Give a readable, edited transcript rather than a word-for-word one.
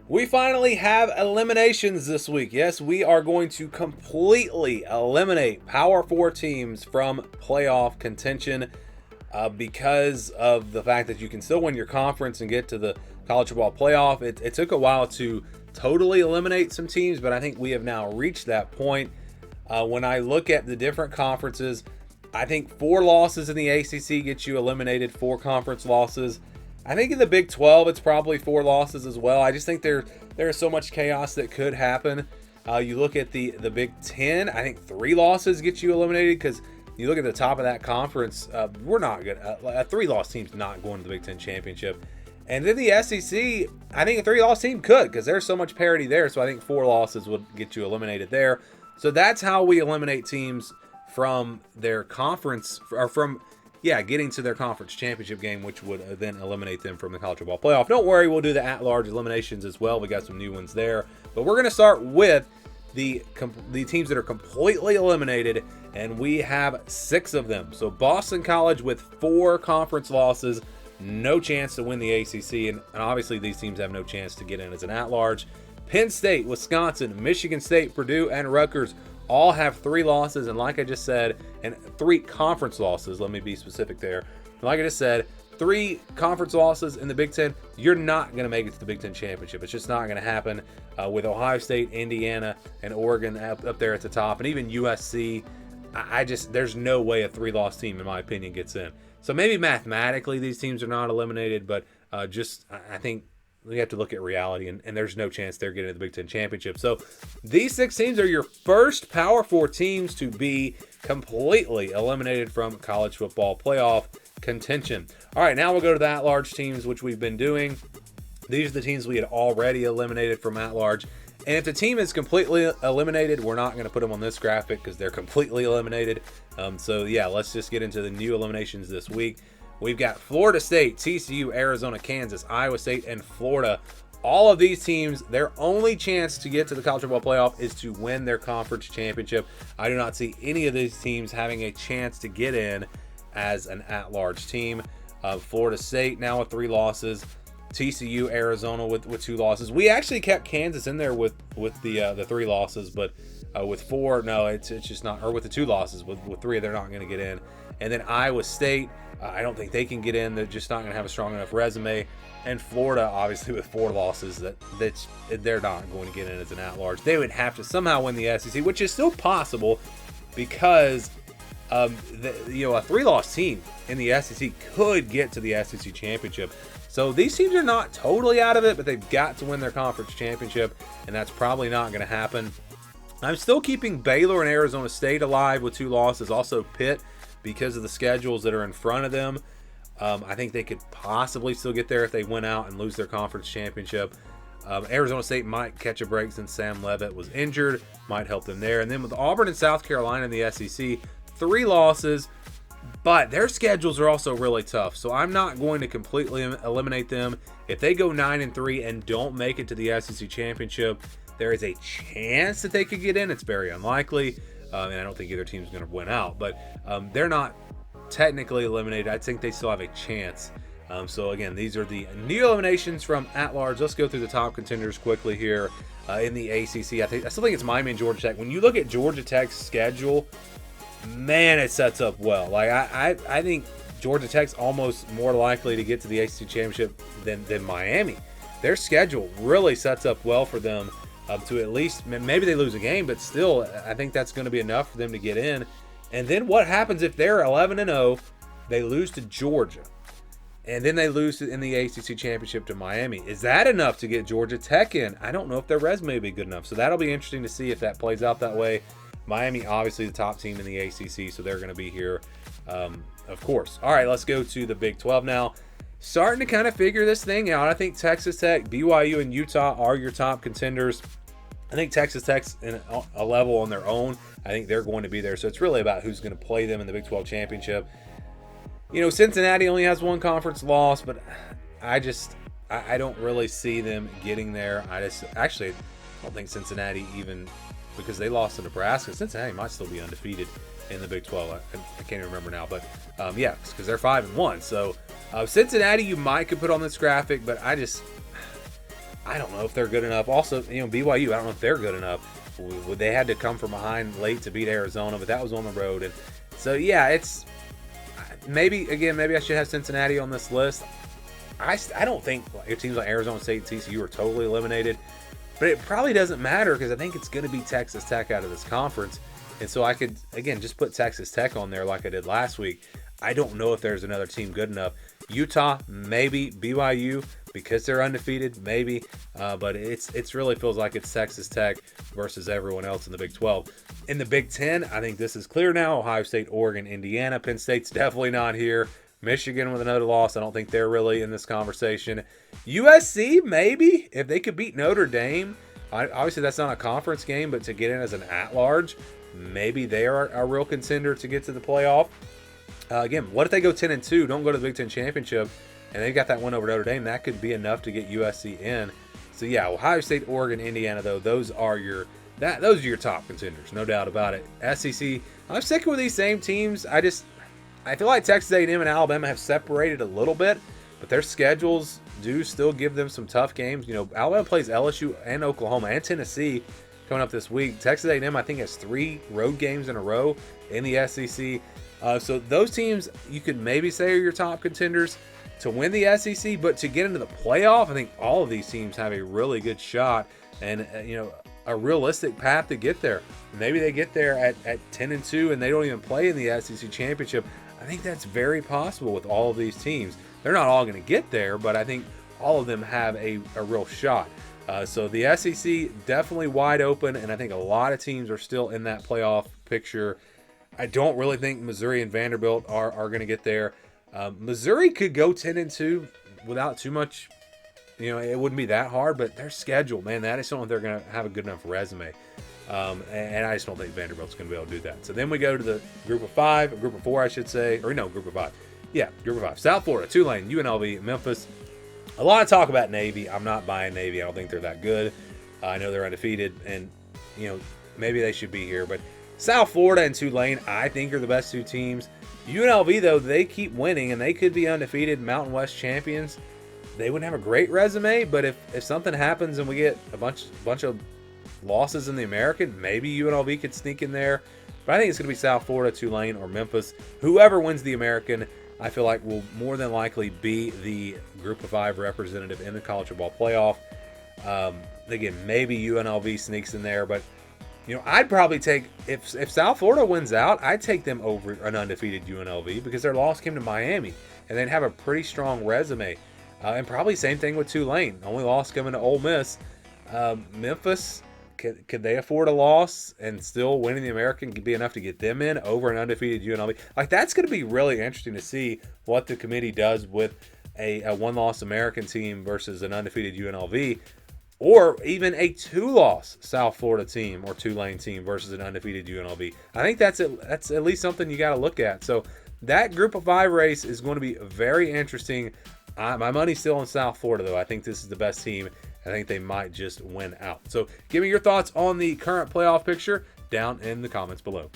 We finally have eliminations this week. Yes, we are going to completely eliminate Power 4 teams from playoff contention because of the fact that you can still win your conference and get to the college football playoff. It took a while to totally eliminate some teams, but I think we have now reached that point. When I look at the different conferences, I think 4 losses in the ACC gets you eliminated, 4 conference losses. I think in the Big 12, it's probably 4 losses as well. I just think there is so much chaos that could happen. You look at the Big 10, I think 3 losses get you eliminated because you look at the top of that conference, we're not good. A 3-loss team's not going to the Big 10 championship. And then the SEC, I think a 3-loss team could because there's so much parity there. So I think 4 losses would get you eliminated there. So that's how we eliminate teams from their conference, or from getting to their conference championship game, which would then eliminate them from the college football playoff. Don't worry, we'll do the at-large eliminations as well. We got some new ones there. But we're going to start with the teams that are completely eliminated, and we have 6 of them. So Boston College with 4 conference losses, no chance to win the ACC, and obviously these teams have no chance to get in as an at-large. Penn State, Wisconsin, Michigan State, Purdue, and Rutgers all have 3 losses, and like I just said, and 3 conference losses. Let me be specific there. Like I just said, 3 conference losses in the Big Ten. You're not going to make it to the Big Ten championship. It's just not going to happen. With Ohio State, Indiana, and Oregon up there at the top, and even USC, there's no way a 3-loss team, in my opinion, gets in. So maybe mathematically these teams are not eliminated, but I think we have to look at reality, and there's no chance they're getting to the Big Ten championship. So these 6 teams are your first Power 4 teams to be completely eliminated from college football playoff contention. All right, now we'll go to the at-large teams, which we've been doing. These are the teams we had already eliminated from at-large. And if the team is completely eliminated, we're not going to put them on this graphic because they're completely eliminated. Let's just get into the new eliminations this week. We've got Florida State, TCU, Arizona, Kansas, Iowa State, and Florida. All of these teams, their only chance to get to the college football playoff is to win their conference championship. I do not see any of these teams having a chance to get in as an at-large team. Florida State now with 3 losses. TCU, Arizona with 2 losses. We actually kept Kansas in there with the 3 losses, but with 4, no, it's just not. Or with the 2 losses, with 3, they're not going to get in. And then Iowa State, I don't think they can get in. They're just not going to have a strong enough resume. And Florida, obviously, with 4 losses, they're not going to get in as an at-large. They would have to somehow win the SEC, which is still possible because a 3-loss team in the SEC could get to the SEC championship. So these teams are not totally out of it, but they've got to win their conference championship, and that's probably not going to happen. I'm still keeping Baylor and Arizona State alive with 2 losses. Also Pitt, because of the schedules that are in front of them. I think they could possibly still get there if they win out and lose their conference championship. Arizona State might catch a break since Sam Leavitt was injured. Might help them there. And then with Auburn and South Carolina in the SEC, 3 losses. But their schedules are also really tough, so I'm not going to completely eliminate them. If they go 9-3 and don't make it to the SEC championship, there is a chance that they could get in. It's very unlikely, and I don't think either team is going to win out. But they're not technically eliminated. I think they still have a chance. So again, these are the new eliminations from at-large. Let's go through the top contenders quickly here in the ACC. I still think it's Miami and Georgia Tech. When you look at Georgia Tech's schedule, man, it sets up well. Like I think Georgia Tech's almost more likely to get to the ACC championship than Miami. Their schedule really sets up well for them to at least, maybe they lose a game, but still, I think that's going to be enough for them to get in. And then what happens if they're 11-0, they lose to Georgia, and then they lose in the ACC championship to Miami? Is that enough to get Georgia Tech in? I don't know if their resume will be good enough. So that'll be interesting to see if that plays out that way. Miami, obviously the top team in the ACC, so they're going to be here, of course. All right, let's go to the Big 12 now. Starting to kind of figure this thing out. I think Texas Tech, BYU, and Utah are your top contenders. I think Texas Tech's in a level on their own. I think they're going to be there. So it's really about who's going to play them in the Big 12 championship. Cincinnati only has 1 conference loss, but I don't really see them getting there. I don't think Cincinnati even, because they lost to Nebraska. Cincinnati might still be undefeated in the Big 12. I can't even remember now, but because they're 5-1. So Cincinnati, you could put on this graphic, but I don't know if they're good enough. Also, BYU, I don't know if they're good enough. They had to come from behind late to beat Arizona, but that was on the road. And so, yeah, it's maybe I should have Cincinnati on this list. I don't think teams like Arizona State and TCU are totally eliminated, but it probably doesn't matter because I think it's going to be Texas Tech out of this conference. And so I could, again, just put Texas Tech on there like I did last week. I don't know if there's another team good enough. Utah, maybe. BYU, because they're undefeated, maybe. But it's really feels like it's Texas Tech versus everyone else in the Big 12. In the Big 10, I think this is clear now. Ohio State, Oregon, Indiana. Penn State's definitely not here. Michigan with another loss. I don't think they're really in this conversation. USC, maybe. If they could beat Notre Dame. Obviously, that's not a conference game, but to get in as an at-large, maybe they are a real contender to get to the playoff. Again, what if they go 10-2, don't go to the Big Ten Championship, and they've got that win over Notre Dame? That could be enough to get USC in. So yeah, Ohio State, Oregon, Indiana, though, those are your top contenders, no doubt about it. SEC, I'm sticking with these same teams. I feel like Texas A&M and Alabama have separated a little bit, but their schedules do still give them some tough games. Alabama plays LSU and Oklahoma and Tennessee coming up this week. Texas A&M, I think, has 3 road games in a row in the SEC. So those teams you could maybe say are your top contenders to win the SEC, but to get into the playoff, I think all of these teams have a really good shot and a realistic path to get there. Maybe they get there at 10-2 and they don't even play in the SEC championship. I think that's very possible with all of these teams. They're not all going to get there, but I think all of them have a real shot. So the SEC definitely wide open, and I think a lot of teams are still in that playoff picture. I don't really think Missouri and Vanderbilt are going to get there. Missouri could go 10-2 without too much. It wouldn't be that hard, but their schedule, man, I just don't know if they're going to have a good enough resume. And I just don't think Vanderbilt's going to be able to do that. So then we go to the group of 5, group of 4, I should say. Or no, group of 5. Yeah, group of 5. South Florida, Tulane, UNLV, Memphis. A lot of talk about Navy. I'm not buying Navy. I don't think they're that good. I know they're undefeated, and, maybe they should be here. But South Florida and Tulane, I think, are the best 2 teams. UNLV, though, they keep winning, and they could be undefeated Mountain West champions. They wouldn't have a great resume, but if something happens and we get a bunch of losses in the American, maybe UNLV could sneak in there. But I think it's going to be South Florida, Tulane, or Memphis. Whoever wins the American, I feel like will more than likely be the group of 5 representative in the college football playoff. Again, maybe UNLV sneaks in there, but I'd probably take, if South Florida wins out, I'd take them over an undefeated UNLV because their loss came to Miami, and they'd have a pretty strong resume. And probably same thing with Tulane. Only loss coming to Ole Miss. Memphis, could they afford a loss and still winning the American could be enough to get them in over an undefeated UNLV? Like, that's going to be really interesting to see what the committee does with a one-loss American team versus an undefeated UNLV. Or even a 2-loss South Florida team or Tulane team versus an undefeated UNLV. I think that's at least something you got to look at. So that group of 5 race is going to be very interesting. My money's still on South Florida, though. I think this is the best team. I think they might just win out. So give me your thoughts on the current playoff picture down in the comments below.